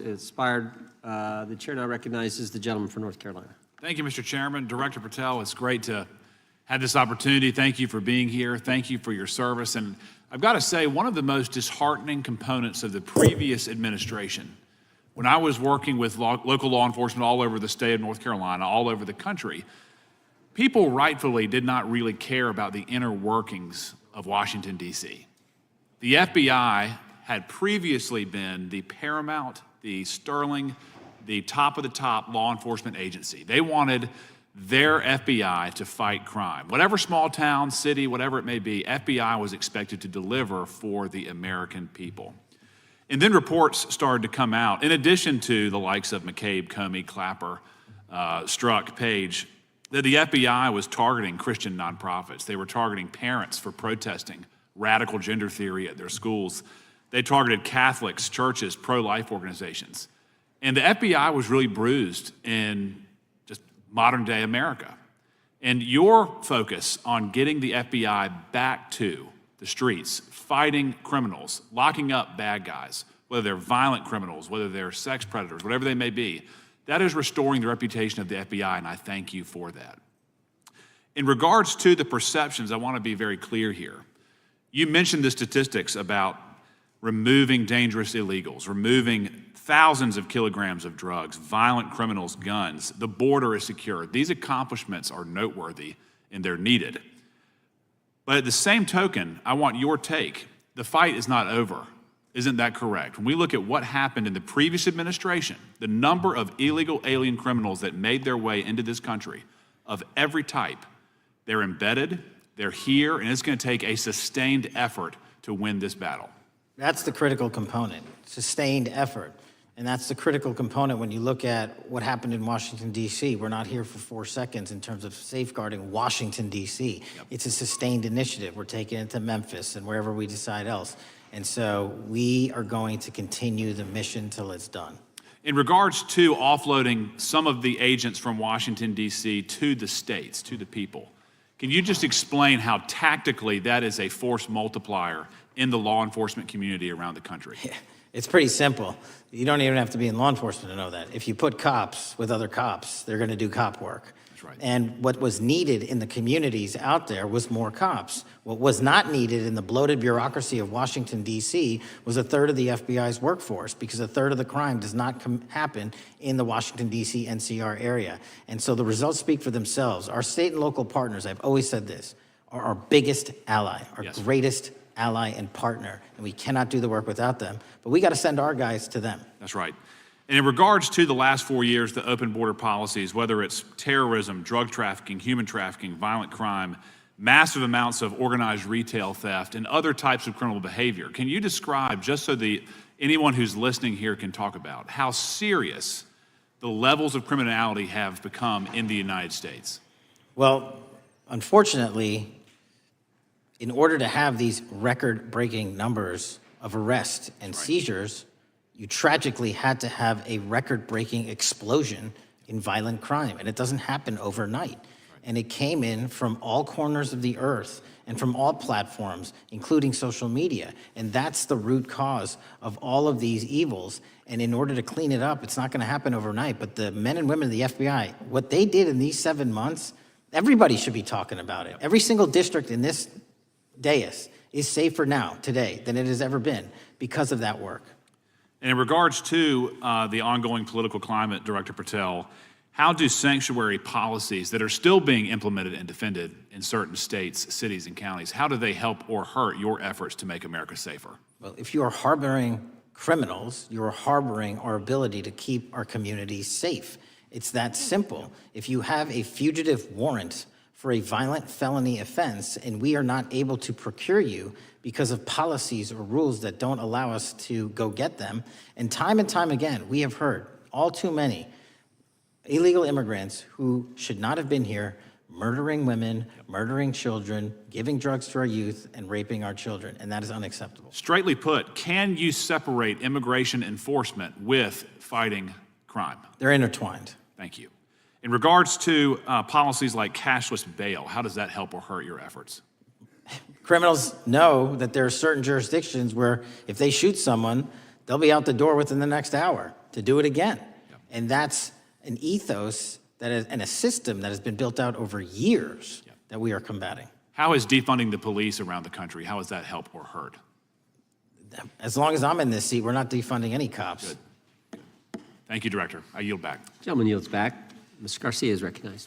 inspired. The chair now recognizes the gentleman from North Carolina. Thank you, Mr. Chairman. Director Patel, it's great to have this opportunity. Thank you for being here. Thank you for your service. And I've got to say, one of the most disheartening components of the previous administration, when I was working with local law enforcement all over the state of North Carolina, all over the country, people rightfully did not really care about the inner workings of Washington, D.C. The FBI had previously been the paramount, the sterling, the top of the top law enforcement agency. They wanted their FBI to fight crime. Whatever small town, city, whatever it may be, FBI was expected to deliver for the American people. And then reports started to come out, in addition to the likes of McCabe, Comey, Clapper, Strzok, Page, that the FBI was targeting Christian nonprofits. They were targeting parents for protesting radical gender theory at their schools. They targeted Catholics, churches, pro-life organizations. And the FBI was really bruised in just modern day America. And your focus on getting the FBI back to the streets, fighting criminals, locking up bad guys, whether they're violent criminals, whether they're sex predators, whatever they may be, that is restoring the reputation of the FBI, and I thank you for that. In regards to the perceptions, I want to be very clear here. You mentioned the statistics about removing dangerous illegals, removing thousands of kilograms of drugs, violent criminals, guns. The border is secure. These accomplishments are noteworthy and they're needed. But at the same token, I want your take. The fight is not over. Isn't that correct? When we look at what happened in the previous administration, the number of illegal alien criminals that made their way into this country of every type, they're embedded, they're here, and it's going to take a sustained effort to win this battle. That's the critical component, sustained effort. And that's the critical component when you look at what happened in Washington, D.C. We're not here for 4 seconds in terms of safeguarding Washington, D.C. Yep. It's a sustained initiative. We're taking it to Memphis and wherever we decide else. And so we are going to continue the mission till it's done. In regards to offloading some of the agents from Washington, D.C. to the states, to the people, can you just explain how tactically that is a force multiplier in the law enforcement community around the country? Yeah, it's pretty simple. You don't even have to be in law enforcement to know that. If you put cops with other cops, they're going to do cop work. That's right. And what was needed in the communities out there was more cops. What was not needed in the bloated bureaucracy of Washington, D.C. was a third of the FBI's workforce, because a third of the crime does not happen in the Washington, D.C. NCR area. And so the results speak for themselves. Our state and local partners, I've always said this, are our biggest ally, our Yes. greatest ally and partner, and we cannot do the work without them. But we got to send our guys to them. That's right. And in regards to the last 4 years, the open border policies, whether it's terrorism, drug trafficking, human trafficking, violent crime, massive amounts of organized retail theft, and other types of criminal behavior, can you describe, just so anyone who's listening here can talk about, how serious the levels of criminality have become in the United States? Well, unfortunately, in order to have these record-breaking numbers of arrests and seizures, you tragically had to have a record-breaking explosion in violent crime, and it doesn't happen overnight. And it came in from all corners of the earth and from all platforms, including social media. And that's the root cause of all of these evils. And in order to clean it up, it's not going to happen overnight. But the men and women of the FBI, what they did in these 7 months, everybody should be talking about it. Every single district in this dais is safer now, today, than it has ever been because of that work. And in regards to the ongoing political climate, Director Patel, how do sanctuary policies that are still being implemented and defended in certain states, cities, and counties, how do they help or hurt your efforts to make America safer? Well, if you are harboring criminals, you are harboring our ability to keep our communities safe. It's that simple. If you have a fugitive warrant for a violent felony offense and we are not able to procure you because of policies or rules that don't allow us to go get them, and time again, we have heard all too many illegal immigrants who should not have been here murdering women, murdering children, giving drugs to our youth, and raping our children, and that is unacceptable. Straightly put, can you separate immigration enforcement with fighting crime? They're intertwined. Thank you. In regards to policies like cashless bail, how does that help or hurt your efforts? Criminals know that there are certain jurisdictions where if they shoot someone, they'll be out the door within the next hour. to do it again. And that's an ethos that is, and a system that has been built out over years that we are combating. How is defunding the police around the country, how has that helped or hurt? As long as I'm in this seat, we're not defunding any cops. Good. Thank you, Director. I yield back. Gentleman yields back. Mr. Garcia is recognized.